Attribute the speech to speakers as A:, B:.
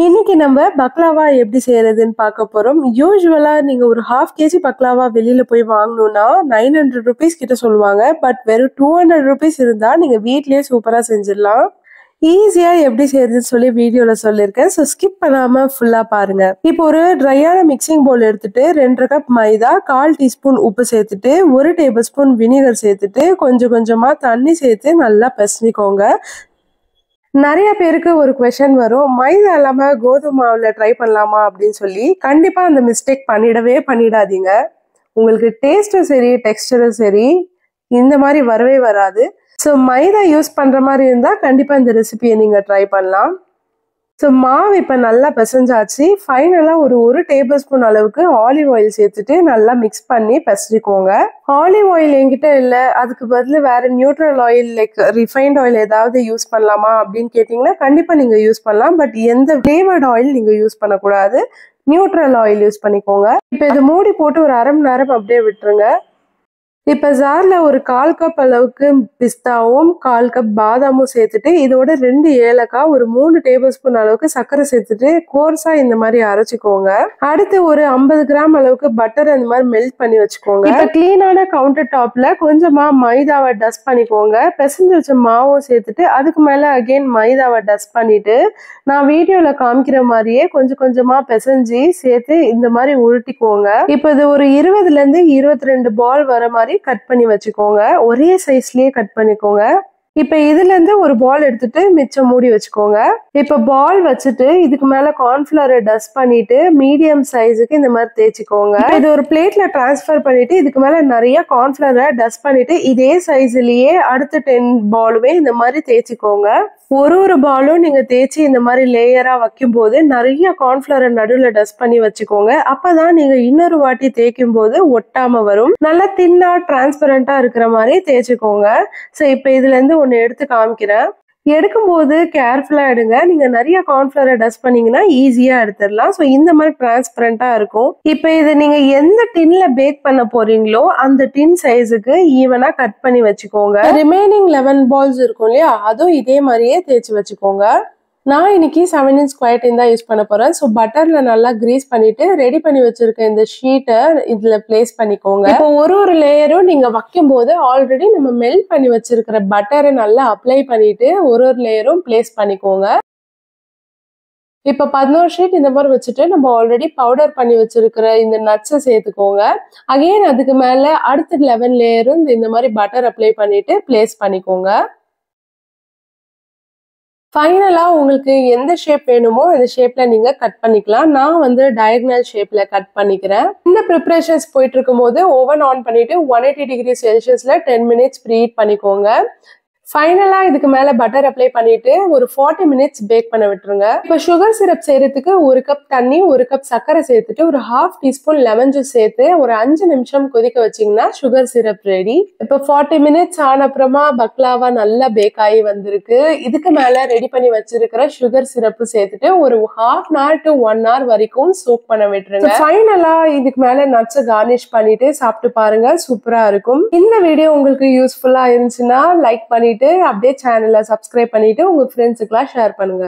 A: இன்னைக்கு நம்ம பக்லாவா எப்படி செய்யறதுன்னு பார்க்க போறோம். யூசுவலா நீங்க ஒரு 1/2 kg பக்லாவா வெளியில போய் வாங்கணும்னா 900 rupees கிட்ட சொல்லுவாங்க. பட் வெறும் 200 rupees இருந்தா நீங்க வீட்லயே சூப்பரா செஞ்சிடலாம். ஈஸியா எப்படி செய்யறதுன்னு சொல்லி வீடியோல சொல்லியிருக்கேன். ஸோ ஸ்கிப் பண்ணாம ஃபுல்லா பாருங்க. இப்போ ஒரு ட்ரையான மிக்சிங் பவுல் எடுத்துட்டு 2 கப் மைதா, 1/4 டீஸ்பூன் உப்பு சேர்த்துட்டு 1 டேபிள் ஸ்பூன் வினிகர் சேர்த்துட்டு கொஞ்சம் கொஞ்சமா தண்ணி சேர்த்து நல்லா பிசைஞ்சுக்கோங்க. நிறைய பேருக்கு ஒரு கொஸ்டின் வரும், மைதா இல்லாம கோதுமை மாவுல ட்ரை பண்ணலாமா அப்படின்னு சொல்லி. கண்டிப்பா அந்த மிஸ்டேக் பண்ணிடாதீங்க. உங்களுக்கு டேஸ்டும் சரி டெக்ஸ்டரும் சரி இந்த மாதிரி வரவே வராது. ஸோ மைதா யூஸ் பண்ற மாதிரி இருந்தா கண்டிப்பா இந்த ரெசிபியை நீங்க ட்ரை பண்ணலாம். ஸோ மாவு இப்போ நல்லா பிசைஞ்சாச்சு. ஃபைனலாக ஒரு டேபிள் ஸ்பூன் அளவுக்கு ஆலிவ் ஆயில் சேர்த்துட்டு நல்லா மிக்ஸ் பண்ணி பிசைஞ்சிக்கோங்க. ஆலிவ் ஆயில் என்கிட்ட இல்லை, அதுக்கு பதில் வேற neutral oil like refined oil ஏதாவது யூஸ் பண்ணலாமா அப்படின்னு கேட்டிங்கன்னா கண்டிப்பாக நீங்கள் யூஸ் பண்ணலாம். பட் எந்த ஃப்ளேவர்ட் ஆயில் நீங்கள் யூஸ் பண்ணக்கூடாது, நியூட்ரல் ஆயில் யூஸ் பண்ணிக்கோங்க. இப்போ இது மூடி போட்டு ஒரு அரை மணி நேரம் அப்படியே விட்டுருங்க. இப்போ ஜார்ல ஒரு 1/4 கப் அளவுக்கு பிஸ்தாவும் 1/4 கப் பாதாமும் சேர்த்துட்டு இதோட 2 ஏலக்காய், ஒரு 3 டேபிள் ஸ்பூன் அளவுக்கு சர்க்கரை சேர்த்துட்டு கோர்ஸா இந்த மாதிரி அரைச்சிக்கோங்க. அடுத்து ஒரு 50 கிராம் அளவுக்கு பட்டர் இந்த மாதிரி மெல்ட் பண்ணி வச்சுக்கோங்க. இப்போ கிளீனான கவுண்டர் டாப்ல கொஞ்சமா மைதாவை டஸ்ட் பண்ணிக்கோங்க. பிசைஞ்சு வச்ச மாவும் சேர்த்துட்டு அதுக்கு மேல அகைன் மைதாவை டஸ்ட் பண்ணிட்டு நான் வீடியோல காமிக்கிற மாதிரியே கொஞ்சம் கொஞ்சமா பிசைஞ்சு சேர்த்து இந்த மாதிரி உருட்டிக்கோங்க. இப்போ இது ஒரு 20ல இருந்து 22 பால் வர மாதிரி கட் பண்ணி வச்சுக்கோங்க. ஒரே சைஸ்லயே கட் பண்ணிக்கோங்க. இப்ப இதுல இருந்து ஒரு பால் எடுத்துட்டு மிச்சம் மூடி வச்சுக்கோங்க. இப்ப பால் வச்சுட்டு இதுக்கு மேல கார்ன்ஃபிளவரை டஸ்ட் பண்ணிட்டு மீடியம் சைஸுக்கு இந்த மாதிரி தேய்ச்சிக்கோங்க. இது ஒரு பிளேட்ல டிரான்ஸ்ஃபர் பண்ணிட்டு இதுக்கு மேல நிறைய கார்ன்ஃபிளவரை டஸ்ட் பண்ணிட்டு இதே சைஸ்லயே அடுத்த 10 பாலுமே இந்த மாதிரி தேய்ச்சிக்கோங்க. ஒரு பாலும் நீங்க தேய்ச்சி இந்த மாதிரி லேயரா வைக்கும் போது நிறைய கார்ன்ஃபிளவரை நடுவுல டஸ்ட் பண்ணி வச்சுக்கோங்க. அப்பதான் நீங்க இன்னொரு வாட்டி தேய்க்கும் போது ஒட்டாம வரும். நல்லா தின்னா டிரான்ஸ்பரண்டா இருக்கிற மாதிரி தேய்ச்சிக்கோங்க. ஸோ இப்ப இதுல இருந்து ஒன்னு எடுத்து காமிக்கிறேன். எடுக்கும் போது கேர்ஃபுல்லா எடுங்க. நீங்க நிறைய கார்ன்ஃபிளவரை டஸ்ட் பண்ணீங்கன்னா ஈஸியா எடுத்துடலாம். ஸோ இந்த மாதிரி டிரான்ஸ்பரண்டா இருக்கும். இப்போ இதை நீங்க எந்த டின்ல பேக் பண்ண போறீங்களோ அந்த டின் சைஸுக்கு ஈவனா கட் பண்ணி வச்சுக்கோங்க. ரிமைனிங் 11 பால்ஸ் இருக்கும் இல்லையா, அதுவும் இதே மாதிரியே தேய்ச்சி வச்சுக்கோங்க. நான் இன்னைக்கு 7 inch ஸ்கொயர் டின் தான் யூஸ் பண்ண போறேன். ஸோ பட்டர்ல நல்லா கிரீஸ் பண்ணிட்டு ரெடி பண்ணி வச்சிருக்க இந்த ஷீட்டை இதுல பிளேஸ் பண்ணிக்கோங்க. இப்போ ஒரு லேயரும் நீங்க வைக்கும் போது ஆல்ரெடி நம்ம மெல்ட் பண்ணி வச்சிருக்கிற பட்டரை நல்லா அப்ளை பண்ணிட்டு ஒரு லேயரும் பிளேஸ் பண்ணிக்கோங்க. இப்போ 11 ஷீட் இந்த மாதிரி வச்சுட்டு நம்ம ஆல்ரெடி பவுடர் பண்ணி வச்சிருக்கிற இந்த நட்ஸை சேர்த்துக்கோங்க. அகைன் அதுக்கு மேல அடுத்த 11 லேயரும் இந்த மாதிரி பட்டர் அப்ளை பண்ணிட்டு பிளேஸ் பண்ணிக்கோங்க. ஃபைனலா உங்களுக்கு எந்த ஷேப் வேணுமோ அந்த ஷேப்ல நீங்க கட் பண்ணிக்கலாம். நான் வந்து டயகனல் ஷேப்ல கட் பண்ணிக்கிறேன். இந்த ப்ரிப்பரேஷன்ஸ் போயிட்டு இருக்கும் போது ஓவன் ஆன் பண்ணிட்டு 180 டிகிரி செல்சியஸ்ல 10 minutes ப்ரீஹீட் பண்ணிக்கோங்க. ஃபைனலா இதுக்கு மேல பட்டர் அப்ளை பண்ணிட்டு ஒரு 40 minutes பேக் பண்ண விட்டுருங்க. இப்போ சுகர் சிரப் செய்யறதுக்கு 1 கப் தண்ணி 1 கப் சர்க்கரை சேர்த்துட்டு ஒரு 1/2 டீஸ்பூன் லெமன் ஜூஸ் சேர்த்து ஒரு 5 நிமிஷம் கொதிக்க வச்சீங்கன்னா சுகர் சிரப் ரெடி. இப்போ 40 minutes ஆன அப்புறமா பக்லாவா நல்லா பேக் ஆகி வந்திருக்கு. இதுக்கு மேல ரெடி பண்ணி வச்சிருக்கிற சுகர் சிரப் சேர்த்துட்டு ஒரு 1/2 hour to 1 hour வரைக்கும் சோக் பண்ண விட்டுருங்க. ஃபைனலா இதுக்கு மேல நட்ஸ் கார்னிஷ் பண்ணிட்டு சாப்பிட்டு பாருங்க, சூப்பரா இருக்கும். இந்த வீடியோ உங்களுக்கு யூஸ்ஃபுல்லா இருந்துச்சுன்னா லைக் பண்ணிட்டு அப்படியே சேனலை சப்ஸ்கிரைப் பண்ணிட்டு உங்க ஃப்ரெண்ட்ஸுக்குலாம் ஷேர் பண்ணுங்க.